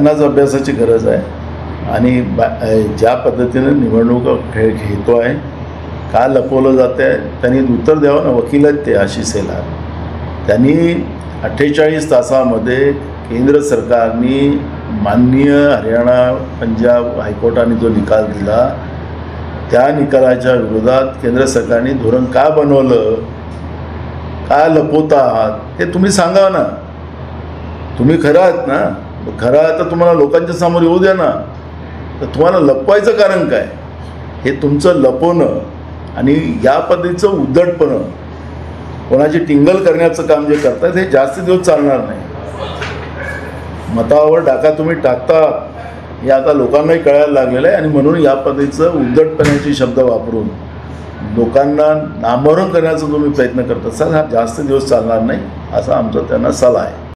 त्यांनाच अभ्यासाची गरज आहे आणि ज्या पद्धतीनं निवडणूक घेतो आहे, का लपवलं जातं आहे, त्यांनी उत्तर द्यावं ना. वकील आहेत ते आशिष शेलार. त्यांनी 48 तासामध्ये केंद्र सरकारने माननीय हरियाणा पंजाब हायकोर्टाने जो निकाल दिला त्या निकालाच्या विरोधात केंद्र सरकारने धोरण का बनवलं, का लपवता आहात ते तुम्ही सांगा ना. तुम्ही खरं आहात ना, खरं आहात तर तुम्हाला लोकांच्या समोर येऊ द्या ना. तर तुम्हाला लपवायचं कारण काय? हे तुमचं लपवणं आणि या पद्धतीचं उद्धटपणं, कोणाची टिंगल करण्याचं काम जे करतात हे जास्त दिवस चालणार नाही. मतावर डाका तुम्ही टाकता हे आता लोकांनाही कळायला लागलेलं आहे आणि म्हणून या पद्धतीचं उद्धटपणाचे शब्द वापरून लोकांना नामोहरम करण्याचा तुम्ही प्रयत्न करत असाल, हा जास्त दिवस चालणार नाही असा आमचा त्यांना सल्ला आहे.